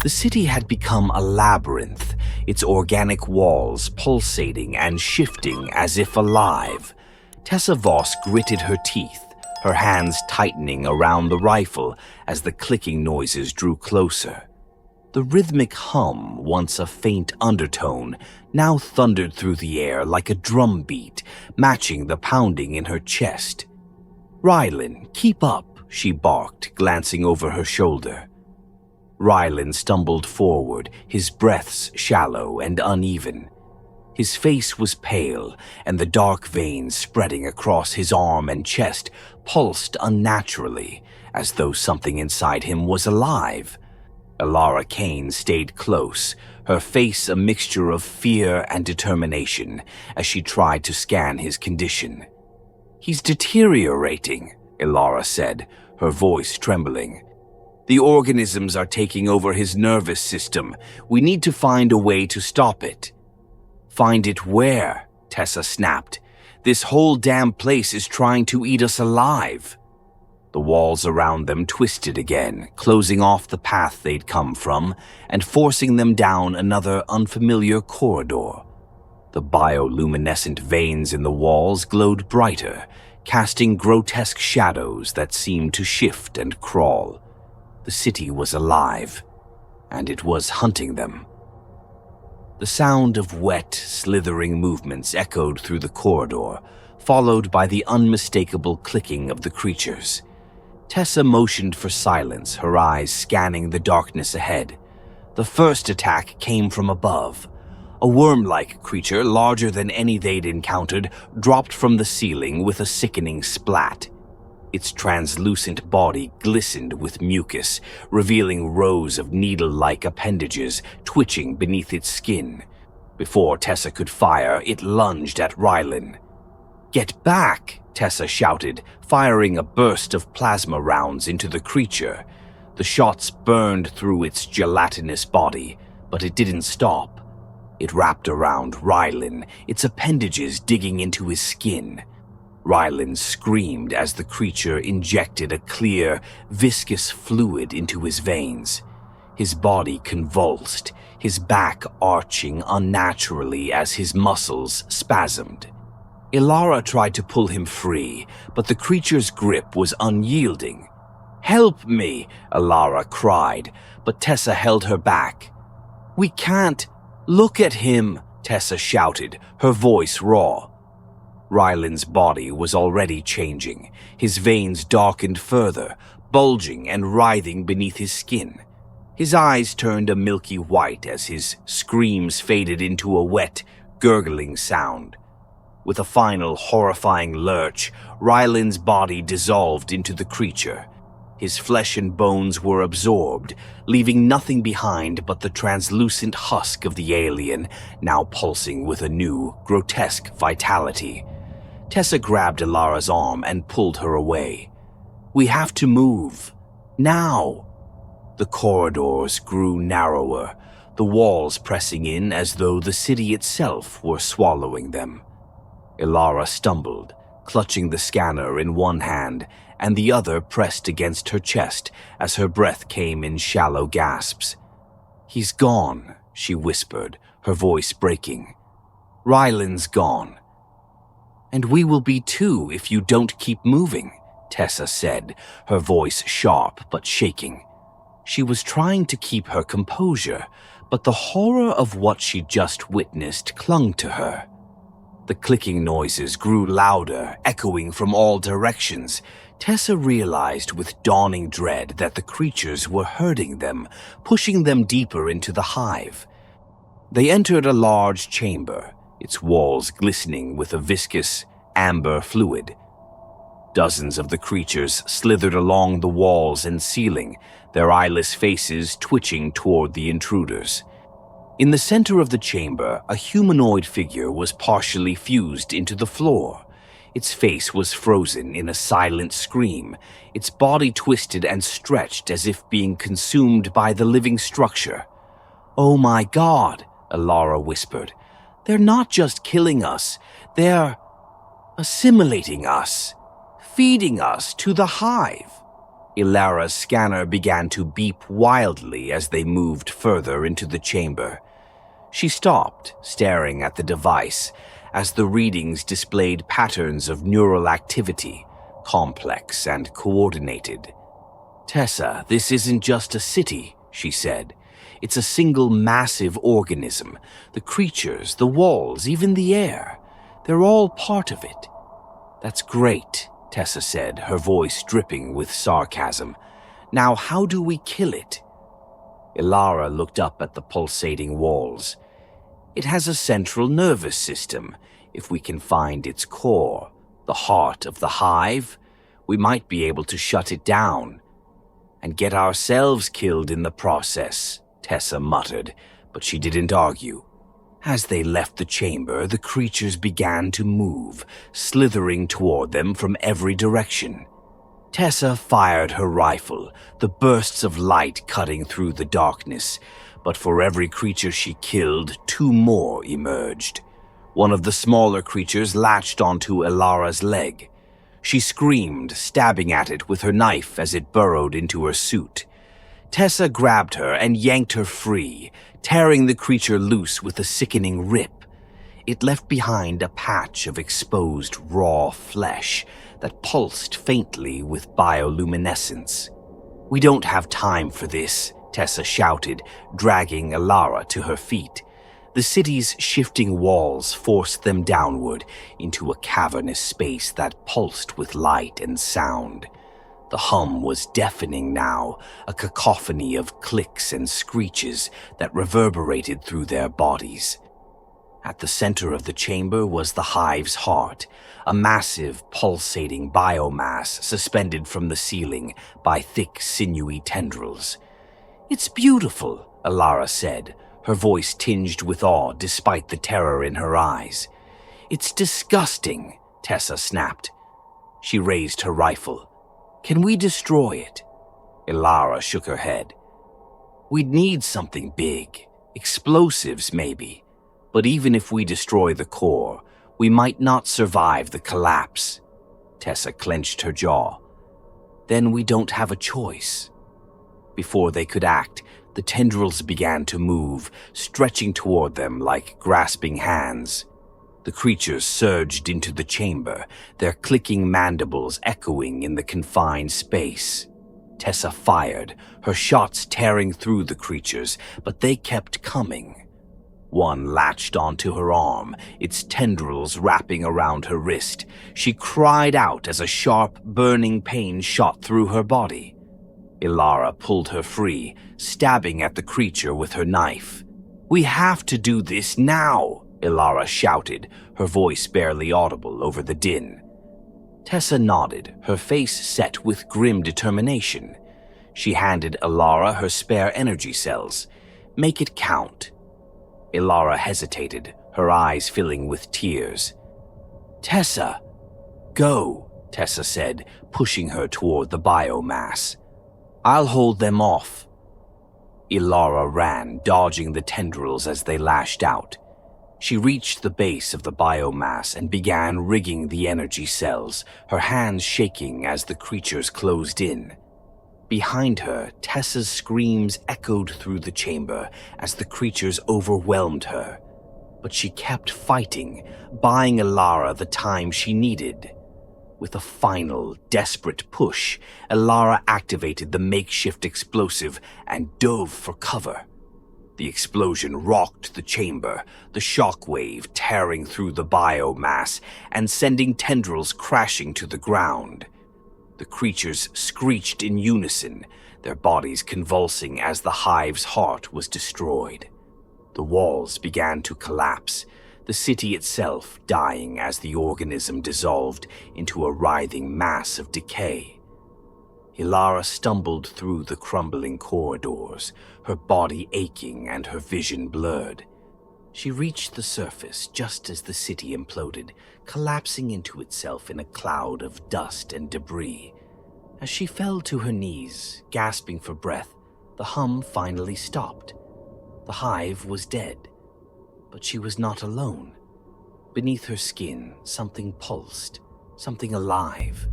The city had become a labyrinth, its organic walls pulsating and shifting as if alive. Tessa Voss gritted her teeth, her hands tightening around the rifle as the clicking noises drew closer. The rhythmic hum, once a faint undertone, now thundered through the air like a drum beat, matching the pounding in her chest. "Rylan, keep up," she barked, glancing over her shoulder. Rylan stumbled forward, his breaths shallow and uneven. His face was pale, and the dark veins spreading across his arm and chest pulsed unnaturally, as though something inside him was alive. Elara Kane stayed close, her face a mixture of fear and determination, as she tried to scan his condition. "He's deteriorating," Elara said, her voice trembling. "The organisms are taking over his nervous system. We need to find a way to stop it." "Find it where?" Tessa snapped. "This whole damn place is trying to eat us alive." The walls around them twisted again, closing off the path they'd come from and forcing them down another unfamiliar corridor. The bioluminescent veins in the walls glowed brighter, casting grotesque shadows that seemed to shift and crawl. The city was alive, and it was hunting them. The sound of wet, slithering movements echoed through the corridor, followed by the unmistakable clicking of the creatures. Tessa motioned for silence, her eyes scanning the darkness ahead. The first attack came from above. A worm-like creature, larger than any they'd encountered, dropped from the ceiling with a sickening splat. Its translucent body glistened with mucus, revealing rows of needle-like appendages twitching beneath its skin. Before Tessa could fire, it lunged at Rylan. "Get back!" Tessa shouted, firing a burst of plasma rounds into the creature. The shots burned through its gelatinous body, but it didn't stop. It wrapped around Rylan, its appendages digging into his skin. Rylan screamed as the creature injected a clear, viscous fluid into his veins. His body convulsed, his back arching unnaturally as his muscles spasmed. Elara tried to pull him free, but the creature's grip was unyielding. "Help me!" Elara cried, but Tessa held her back. "We can't! Look at him!" Tessa shouted, her voice raw. Rylan's body was already changing, his veins darkened further, bulging and writhing beneath his skin. His eyes turned a milky white as his screams faded into a wet, gurgling sound. With a final horrifying lurch, Rylan's body dissolved into the creature. His flesh and bones were absorbed, leaving nothing behind but the translucent husk of the alien, now pulsing with a new, grotesque vitality. Tessa grabbed Elara's arm and pulled her away. "We have to move. Now!" The corridors grew narrower, the walls pressing in as though the city itself were swallowing them. Elara stumbled, clutching the scanner in one hand and the other pressed against her chest as her breath came in shallow gasps. "He's gone," she whispered, her voice breaking. "Rylan's gone. And we will be too if you don't keep moving," Tessa said, her voice sharp but shaking. She was trying to keep her composure, but the horror of what she just witnessed clung to her. The clicking noises grew louder, echoing from all directions. Tessa realized with dawning dread that the creatures were herding them, pushing them deeper into the hive. They entered a large chamber, its walls glistening with a viscous, amber fluid. Dozens of the creatures slithered along the walls and ceiling, their eyeless faces twitching toward the intruders. In the center of the chamber, a humanoid figure was partially fused into the floor. Its face was frozen in a silent scream, its body twisted and stretched as if being consumed by the living structure. "Oh my God," Elara whispered. "They're not just killing us, they're assimilating us, feeding us to the hive." Ilara's scanner began to beep wildly as they moved further into the chamber. She stopped, staring at the device, as the readings displayed patterns of neural activity, complex and coordinated. "Tessa, this isn't just a city," she said. "It's a single massive organism. The creatures, the walls, even the air. They're all part of it." "That's great," Tessa said, her voice dripping with sarcasm. "Now how do we kill it?" Ilara looked up at the pulsating walls. "It has a central nervous system. If we can find its core, the heart of the hive, we might be able to shut it down. And get ourselves killed in the process," Tessa muttered, but she didn't argue. As they left the chamber, the creatures began to move, slithering toward them from every direction. Tessa fired her rifle, the bursts of light cutting through the darkness, but for every creature she killed, two more emerged. One of the smaller creatures latched onto Ilara's leg. She screamed, stabbing at it with her knife as it burrowed into her suit. Tessa grabbed her and yanked her free, tearing the creature loose with a sickening rip. It left behind a patch of exposed raw flesh that pulsed faintly with bioluminescence. "We don't have time for this," Tessa shouted, dragging Ilara to her feet. The city's shifting walls forced them downward into a cavernous space that pulsed with light and sound. The hum was deafening now, a cacophony of clicks and screeches that reverberated through their bodies. At the center of the chamber was the hive's heart, a massive, pulsating biomass suspended from the ceiling by thick, sinewy tendrils. "It's beautiful," Ilara said, her voice tinged with awe despite the terror in her eyes. "It's disgusting," Tessa snapped. She raised her rifle. "Can we destroy it?" Ilara shook her head. "We'd need something big, explosives maybe. But even if we destroy the core, we might not survive the collapse." Tessa clenched her jaw. "Then we don't have a choice." Before they could act, the tendrils began to move, stretching toward them like grasping hands. The creatures surged into the chamber, their clicking mandibles echoing in the confined space. Tessa fired, her shots tearing through the creatures, but they kept coming. One latched onto her arm, its tendrils wrapping around her wrist. She cried out as a sharp, burning pain shot through her body. Ilara pulled her free, stabbing at the creature with her knife. "We have to do this now!" Ilara shouted, her voice barely audible over the din. Tessa nodded, her face set with grim determination. She handed Ilara her spare energy cells. "Make it count." Ilara hesitated, her eyes filling with tears. "Tessa!" "Go," Tessa said, pushing her toward the biomass. "I'll hold them off." Ilara ran, dodging the tendrils as they lashed out. She reached the base of the biomass and began rigging the energy cells, her hands shaking as the creatures closed in. Behind her, Tessa's screams echoed through the chamber as the creatures overwhelmed her. But she kept fighting, buying Ilara the time she needed. With a final, desperate push, Ilara activated the makeshift explosive and dove for cover. The explosion rocked the chamber, the shockwave tearing through the biomass and sending tendrils crashing to the ground. The creatures screeched in unison, their bodies convulsing as the hive's heart was destroyed. The walls began to collapse, the city itself dying as the organism dissolved into a writhing mass of decay. Ilara stumbled through the crumbling corridors, her body aching and her vision blurred. She reached the surface just as the city imploded, collapsing into itself in a cloud of dust and debris. As she fell to her knees, gasping for breath, the hum finally stopped. The hive was dead, but she was not alone. Beneath her skin, something pulsed, something alive.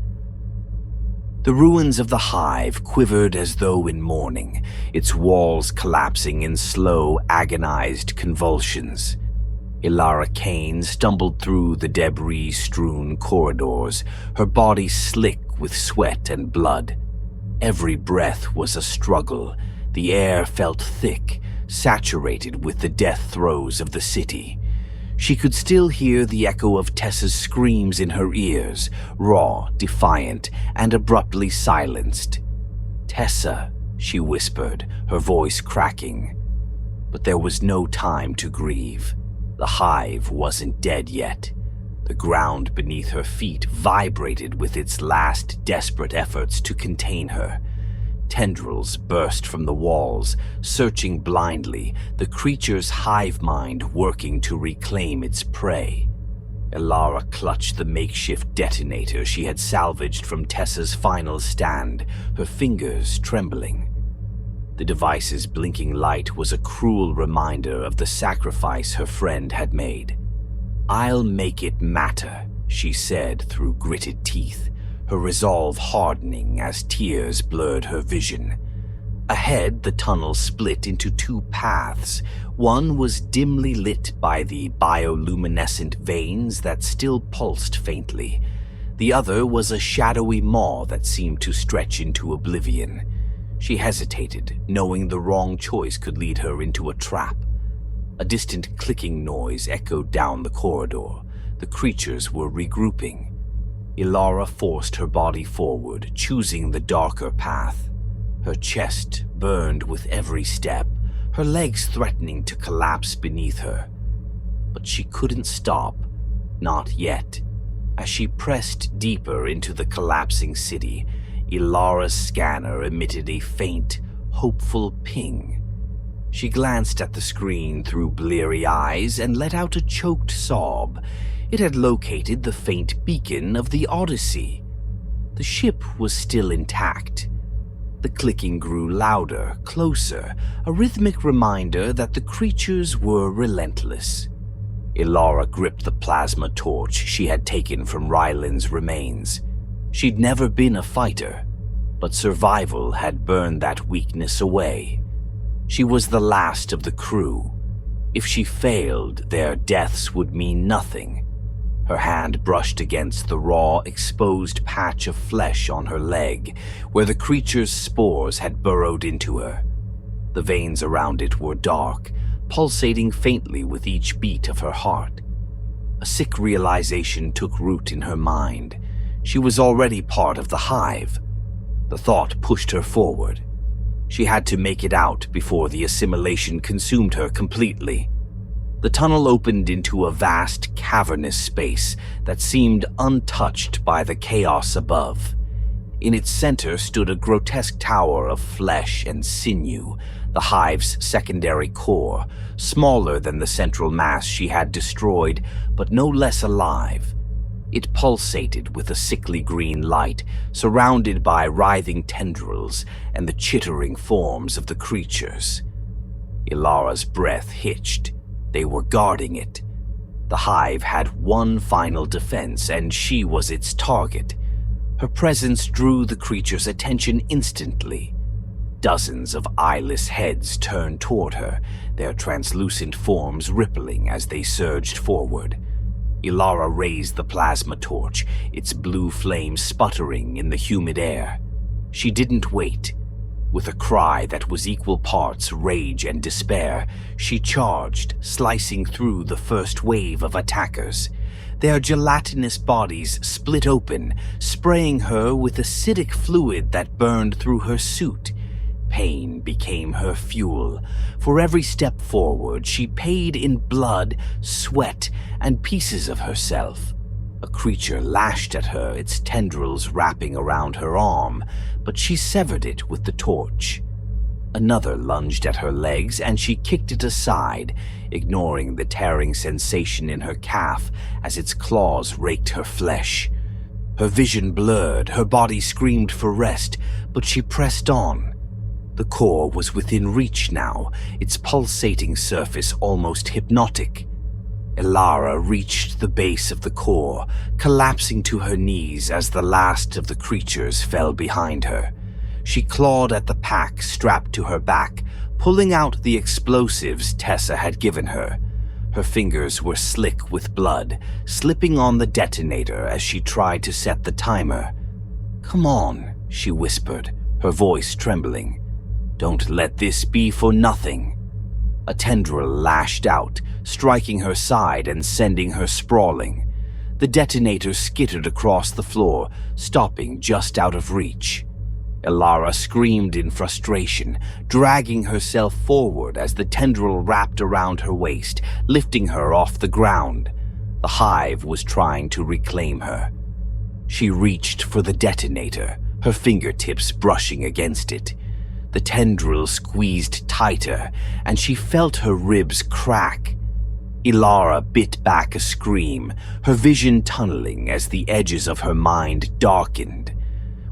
The ruins of the hive quivered as though in mourning, its walls collapsing in slow, agonized convulsions. Ilara Kane stumbled through the debris-strewn corridors, her body slick with sweat and blood. Every breath was a struggle. The air felt thick, saturated with the death throes of the city. She could still hear the echo of Tessa's screams in her ears, raw, defiant, and abruptly silenced. "Tessa," she whispered, her voice cracking. But there was no time to grieve. The hive wasn't dead yet. The ground beneath her feet vibrated with its last desperate efforts to contain her. Tendrils burst from the walls, searching blindly, the creature's hive mind working to reclaim its prey. Ilara clutched the makeshift detonator she had salvaged from Tessa's final stand, her fingers trembling. The device's blinking light was a cruel reminder of the sacrifice her friend had made. "I'll make it matter," she said through gritted teeth, her resolve hardening as tears blurred her vision. Ahead, the tunnel split into two paths. One was dimly lit by the bioluminescent veins that still pulsed faintly. The other was a shadowy maw that seemed to stretch into oblivion. She hesitated, knowing the wrong choice could lead her into a trap. A distant clicking noise echoed down the corridor. The creatures were regrouping. Ilara forced her body forward, choosing the darker path. Her chest burned with every step, her legs threatening to collapse beneath her. But she couldn't stop, not yet. As she pressed deeper into the collapsing city, Ilara's scanner emitted a faint, hopeful ping. She glanced at the screen through bleary eyes and let out a choked sob. It had located the faint beacon of the Odyssey. The ship was still intact. The clicking grew louder, closer, a rhythmic reminder that the creatures were relentless. Ilara gripped the plasma torch she had taken from Ryland's remains. She'd never been a fighter, but survival had burned that weakness away. She was the last of the crew. If she failed, their deaths would mean nothing. Her hand brushed against the raw, exposed patch of flesh on her leg, where the creature's spores had burrowed into her. The veins around it were dark, pulsating faintly with each beat of her heart. A sick realization took root in her mind. She was already part of the hive. The thought pushed her forward. She had to make it out before the assimilation consumed her completely. The tunnel opened into a vast, cavernous space that seemed untouched by the chaos above. In its center stood a grotesque tower of flesh and sinew, the hive's secondary core, smaller than the central mass she had destroyed, but no less alive. It pulsated with a sickly green light, surrounded by writhing tendrils and the chittering forms of the creatures. Ilara's breath hitched. They were guarding it. The hive had one final defense, and she was its target. Her presence drew the creature's attention instantly. Dozens of eyeless heads turned toward her, their translucent forms rippling as they surged forward. Ilara raised the plasma torch, its blue flame sputtering in the humid air. She didn't wait. With a cry that was equal parts rage and despair, she charged, slicing through the first wave of attackers. Their gelatinous bodies split open, spraying her with acidic fluid that burned through her suit. Pain became her fuel. For every step forward, she paid in blood, sweat, and pieces of herself. A creature lashed at her, its tendrils wrapping around her arm, but she severed it with the torch. Another lunged at her legs, and she kicked it aside, ignoring the tearing sensation in her calf as its claws raked her flesh. Her vision blurred, her body screamed for rest, but she pressed on. The core was within reach now, its pulsating surface almost hypnotic. Ilara reached the base of the core, collapsing to her knees as the last of the creatures fell behind her. She clawed at the pack strapped to her back, pulling out the explosives Tessa had given her. Her fingers were slick with blood, slipping on the detonator as she tried to set the timer. "Come on," she whispered, her voice trembling. "Don't let this be for nothing." A tendril lashed out, striking her side and sending her sprawling. The detonator skittered across the floor, stopping just out of reach. Ilara screamed in frustration, dragging herself forward as the tendril wrapped around her waist, lifting her off the ground. The hive was trying to reclaim her. She reached for the detonator, her fingertips brushing against it. The tendril squeezed tighter, and she felt her ribs crack. Ilara bit back a scream, her vision tunneling as the edges of her mind darkened.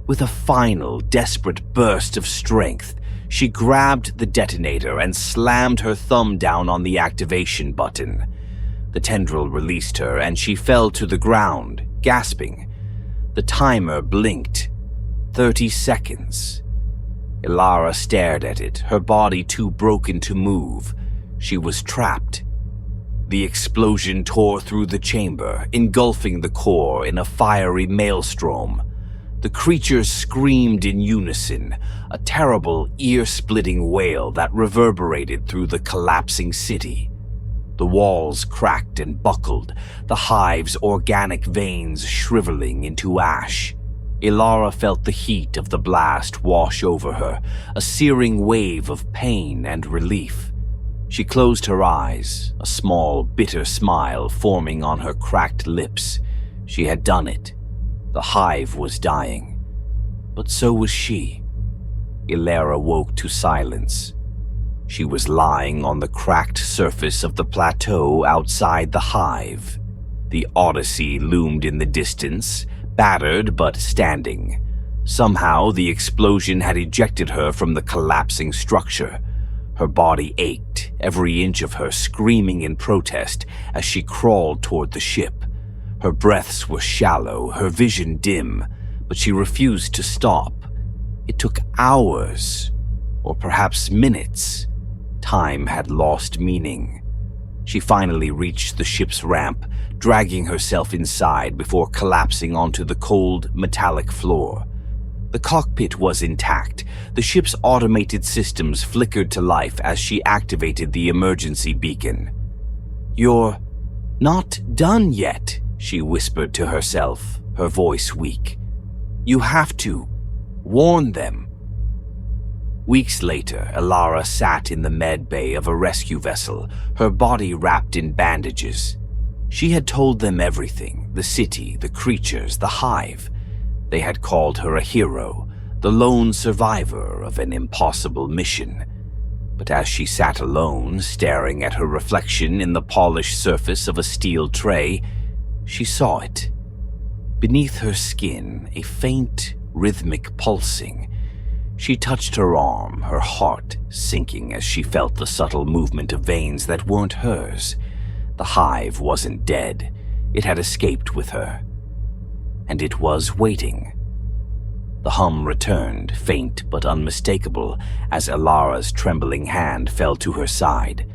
With a final, desperate burst of strength, she grabbed the detonator and slammed her thumb down on the activation button. The tendril released her, and she fell to the ground, gasping. The timer blinked. 30 seconds. Ilara stared at it, her body too broken to move. She was trapped. The explosion tore through the chamber, engulfing the core in a fiery maelstrom. The creatures screamed in unison, a terrible, ear-splitting wail that reverberated through the collapsing city. The walls cracked and buckled, the hive's organic veins shriveling into ash. Ilara felt the heat of the blast wash over her, a searing wave of pain and relief. She closed her eyes, a small, bitter smile forming on her cracked lips. She had done it. The hive was dying. But so was she. Ilara woke to silence. She was lying on the cracked surface of the plateau outside the hive. The Odyssey loomed in the distance, battered but standing. Somehow, the explosion had ejected her from the collapsing structure. Her body ached, every inch of her screaming in protest as she crawled toward the ship. Her breaths were shallow, her vision dim, but she refused to stop. It took hours, or perhaps minutes. Time had lost meaning. She finally reached the ship's ramp, dragging herself inside before collapsing onto the cold, metallic floor. The cockpit was intact. The ship's automated systems flickered to life as she activated the emergency beacon. "You're not done yet," she whispered to herself, her voice weak. "You have to warn them." Weeks later, Ilara sat in the med bay of a rescue vessel, her body wrapped in bandages. She had told them everything, the city, the creatures, the hive. They had called her a hero, the lone survivor of an impossible mission. But as she sat alone, staring at her reflection in the polished surface of a steel tray, she saw it. Beneath her skin, a faint, rhythmic pulsing. She touched her arm, her heart sinking as she felt the subtle movement of veins that weren't hers. The hive wasn't dead. It had escaped with her. And it was waiting. The hum returned, faint but unmistakable, as Ilara's trembling hand fell to her side.